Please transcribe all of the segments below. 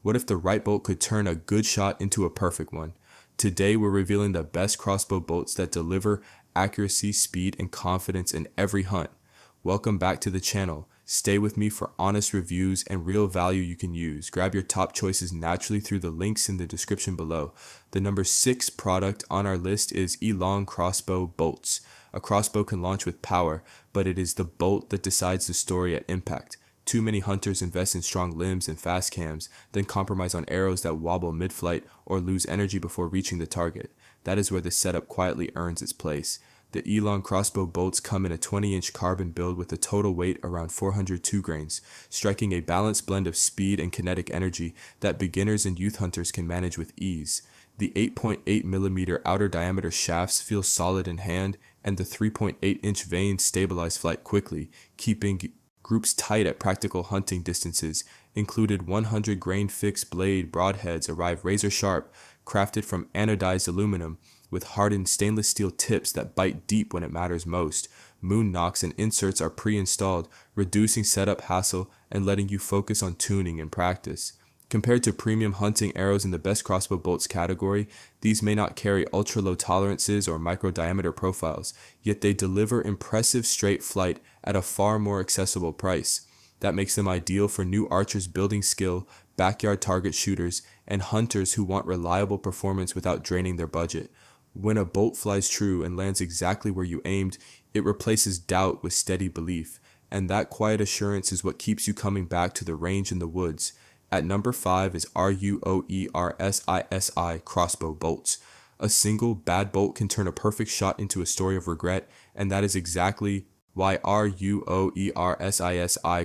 What if the right bolt could turn a good shot into a perfect one? Today we're revealing the best crossbow bolts that deliver accuracy, speed, and confidence in every hunt. Welcome back to the channel. Stay with me for honest reviews and real value you can use. Grab your top choices naturally through the links in the description below. The number 6 product on our list is Elong Crossbow Bolts. A crossbow can launch with power, but it is the bolt that decides the story at impact. Too many hunters invest in strong limbs and fast cams, then compromise on arrows that wobble mid-flight or lose energy before reaching the target. That is where the setup quietly earns its place. The Elong crossbow bolts come in a 20-inch carbon build with a total weight around 402 grains, striking a balanced blend of speed and kinetic energy that beginners and youth hunters can manage with ease. The 8.8mm outer diameter shafts feel solid in hand, and the 3.8-inch vanes stabilize flight quickly, keeping groups tight at practical hunting distances. Included 100 grain fixed blade broadheads arrive razor sharp, crafted from anodized aluminum, with hardened stainless steel tips that bite deep when it matters most. Moon knocks and inserts are pre-installed, reducing setup hassle and letting you focus on tuning and practice. Compared to premium hunting arrows in the best crossbow bolts category, these may not carry ultra-low tolerances or micro-diameter profiles, yet they deliver impressive straight flight at a far more accessible price. That makes them ideal for new archers building skill, backyard target shooters, and hunters who want reliable performance without draining their budget. When a bolt flies true and lands exactly where you aimed, it replaces doubt with steady belief, and that quiet assurance is what keeps you coming back to the range in the woods. At number 5 is RUOERSISI Crossbow Bolts. A single bad bolt can turn a perfect shot into a story of regret, and that is exactly why RUOERSISI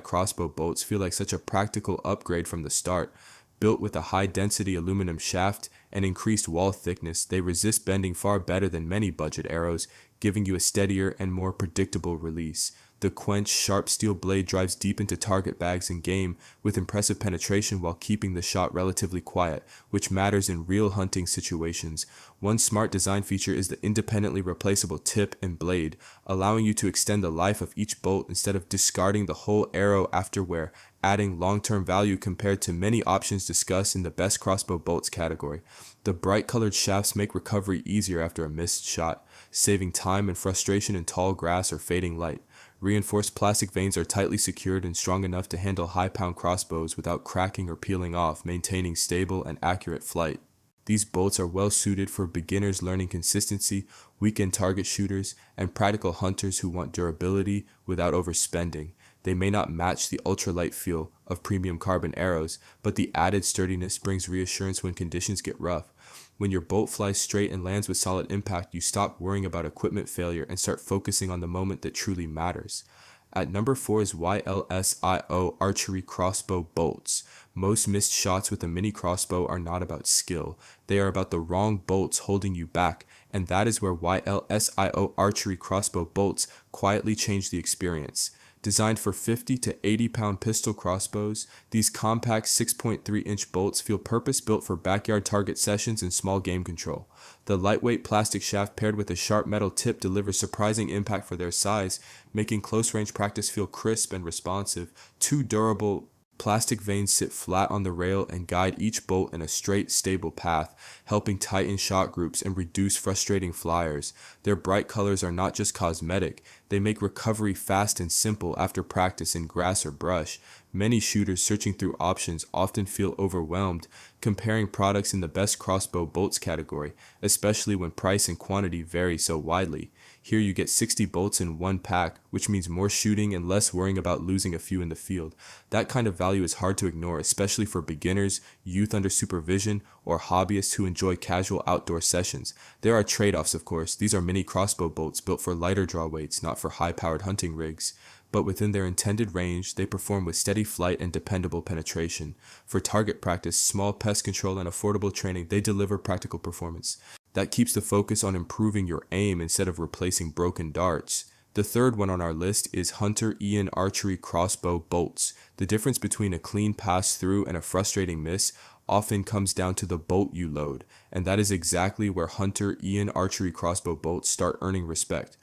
Crossbow Bolts feel like such a practical upgrade from the start. Built with a high-density aluminum shaft and increased wall thickness, they resist bending far better than many budget arrows, giving you a steadier and more predictable release. The quenched, sharp steel blade drives deep into target bags and game with impressive penetration while keeping the shot relatively quiet, which matters in real hunting situations. One smart design feature is the independently replaceable tip and blade, allowing you to extend the life of each bolt instead of discarding the whole arrow after wear, adding long-term value compared to many options discussed in the best crossbow bolts category. The bright colored shafts make recovery easier after a missed shot, saving time and frustration in tall grass or fading light. Reinforced plastic vanes are tightly secured and strong enough to handle high-pound crossbows without cracking or peeling off, maintaining stable and accurate flight. These bolts are well suited for beginners learning consistency, weekend target shooters, and practical hunters who want durability without overspending. They may not match the ultralight feel of premium carbon arrows, but the added sturdiness brings reassurance when conditions get rough. When your bolt flies straight and lands with solid impact, you stop worrying about equipment failure and start focusing on the moment that truly matters. At number 4 is YLSIO Archery Crossbow Bolts. Most missed shots with a mini crossbow are not about skill. They are about the wrong bolts holding you back, and that is where YLSIO Archery Crossbow Bolts quietly change the experience. Designed for 50 to 80 pound pistol crossbows, these compact 6.3-inch bolts feel purpose-built for backyard target sessions and small game control. The lightweight plastic shaft paired with a sharp metal tip delivers surprising impact for their size, making close-range practice feel crisp and responsive. Two durable plastic vanes sit flat on the rail and guide each bolt in a straight, stable path, helping tighten shot groups and reduce frustrating flyers. Their bright colors are not just cosmetic, they make recovery fast and simple after practice in grass or brush. Many shooters searching through options often feel overwhelmed comparing products in the best crossbow bolts category, especially when price and quantity vary so widely. Here you get 60 bolts in one pack, which means more shooting and less worrying about losing a few in the field. That kind of value is hard to ignore, especially for beginners, youth under supervision, or hobbyists who enjoy casual outdoor sessions. There are trade-offs, of course. These are mini crossbow bolts built for lighter draw weights, not for high-powered hunting rigs. But within their intended range, they perform with steady flight and dependable penetration. For target practice, small pest control, and affordable training, they deliver practical performance. That keeps the focus on improving your aim instead of replacing broken darts. The third one on our list is Hunter Ian Archery Crossbow Bolts. The difference between a clean pass through and a frustrating miss often comes down to the bolt you load, and that is exactly where Hunter Ian Archery Crossbow Bolts start earning respect.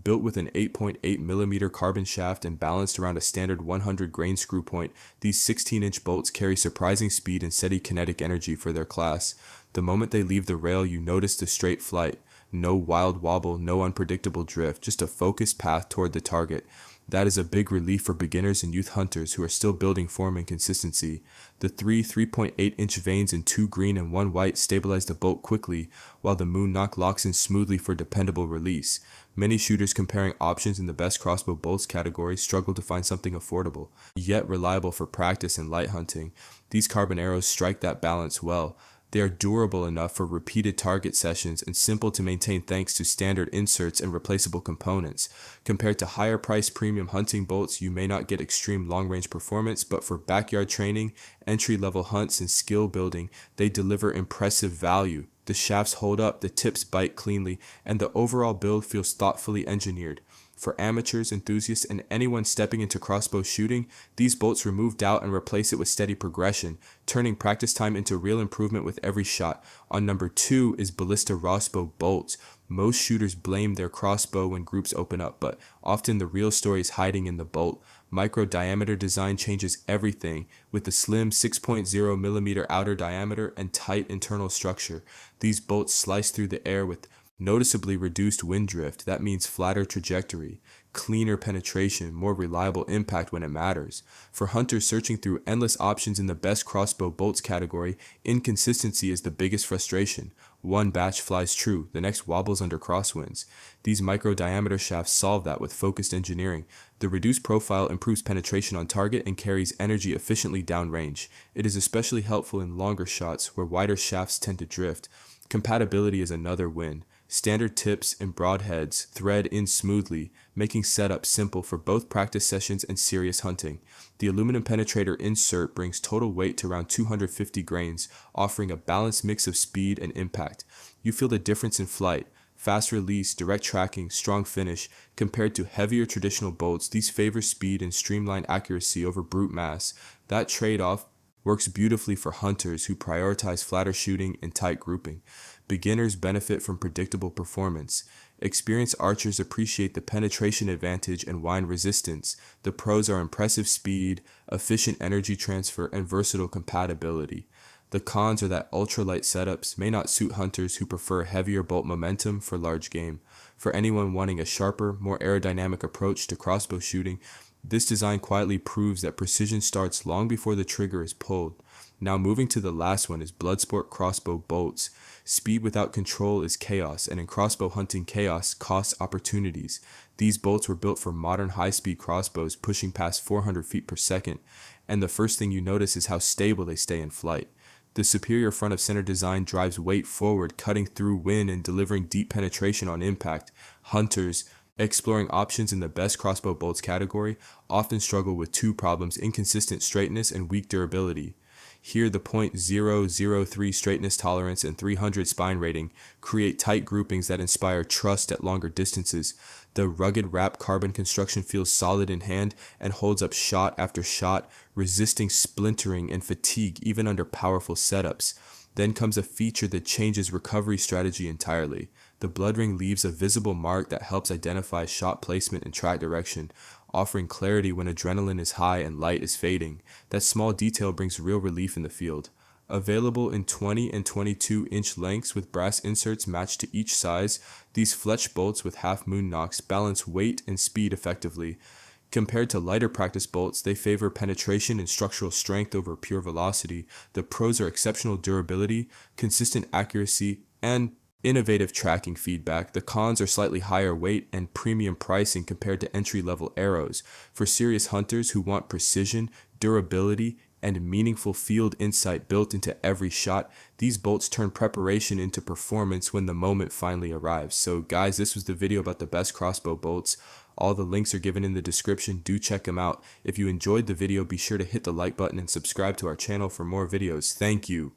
Built with an 8.8mm carbon shaft and balanced around a standard 100 grain screw point, these 16-inch bolts carry surprising speed and steady kinetic energy for their class. The moment they leave the rail, you notice the straight flight. No wild wobble, no unpredictable drift, just a focused path toward the target. That is a big relief for beginners and youth hunters who are still building form and consistency. The 3.8-inch vanes in 2 green and 1 white stabilize the bolt quickly, while the moon knock locks in smoothly for dependable release. Many shooters comparing options in the best crossbow bolts category struggle to find something affordable, yet reliable for practice and light hunting. These carbon arrows strike that balance well. They are durable enough for repeated target sessions and simple to maintain thanks to standard inserts and replaceable components. Compared to higher-priced premium hunting bolts, you may not get extreme long-range performance, but for backyard training, entry-level hunts, and skill building, they deliver impressive value. The shafts hold up, the tips bite cleanly, and the overall build feels thoughtfully engineered. For amateurs, enthusiasts, and anyone stepping into crossbow shooting, these bolts remove doubt and replace it with steady progression, turning practice time into real improvement with every shot. On number 2 is BALLISTA Crossbow Bolts. Most shooters blame their crossbow when groups open up, but often the real story is hiding in the bolt. Micro diameter design changes everything, with the slim 6.0mm outer diameter and tight internal structure. These bolts slice through the air with noticeably reduced wind drift. That means flatter trajectory, cleaner penetration, more reliable impact when it matters. For hunters searching through endless options in the best crossbow bolts category, inconsistency is the biggest frustration. One batch flies true, the next wobbles under crosswinds. These micro diameter shafts solve that with focused engineering. The reduced profile improves penetration on target and carries energy efficiently downrange. It is especially helpful in longer shots where wider shafts tend to drift. Compatibility is another win. Standard tips and broadheads thread in smoothly, making setup simple for both practice sessions and serious hunting. The aluminum penetrator insert brings total weight to around 250 grains, offering a balanced mix of speed and impact. You feel the difference in flight. Fast release, direct tracking, strong finish. Compared to heavier traditional bolts, these favor speed and streamlined accuracy over brute mass. That trade-off works beautifully for hunters who prioritize flatter shooting and tight grouping. Beginners benefit from predictable performance. Experienced archers appreciate the penetration advantage and wind resistance. The pros are impressive speed, efficient energy transfer, and versatile compatibility. The cons are that ultralight setups may not suit hunters who prefer heavier bolt momentum for large game. For anyone wanting a sharper, more aerodynamic approach to crossbow shooting, this design quietly proves that precision starts long before the trigger is pulled. Now moving to the last one is Bloodsport Crossbow Bolts. Speed without control is chaos, and in crossbow hunting, chaos costs opportunities. These bolts were built for modern high-speed crossbows pushing past 400 feet per second, and the first thing you notice is how stable they stay in flight. The superior front of center design drives weight forward, cutting through wind and delivering deep penetration on impact. Hunters exploring options in the best crossbow bolts category often struggle with two problems: inconsistent straightness and weak durability. Here, the .003 straightness tolerance and 300 spine rating create tight groupings that inspire trust at longer distances. The rugged wrap carbon construction feels solid in hand and holds up shot after shot, resisting splintering and fatigue even under powerful setups. Then comes a feature that changes recovery strategy entirely. The blood ring leaves a visible mark that helps identify shot placement and track direction, offering clarity when adrenaline is high and light is fading. That small detail brings real relief in the field. Available in 20 and 22-inch lengths with brass inserts matched to each size, these Fletch bolts with half-moon nocks balance weight and speed effectively. Compared to lighter practice bolts, they favor penetration and structural strength over pure velocity. The pros are exceptional durability, consistent accuracy, and innovative tracking feedback. The cons are slightly higher weight and premium pricing compared to entry-level arrows. For serious hunters who want precision, durability, and meaningful field insight built into every shot, these bolts turn preparation into performance when the moment finally arrives. So guys, this was the video about the best crossbow bolts. All the links are given in the description. Do check them out. If you enjoyed the video, be sure to hit the like button and subscribe to our channel for more videos. Thank you.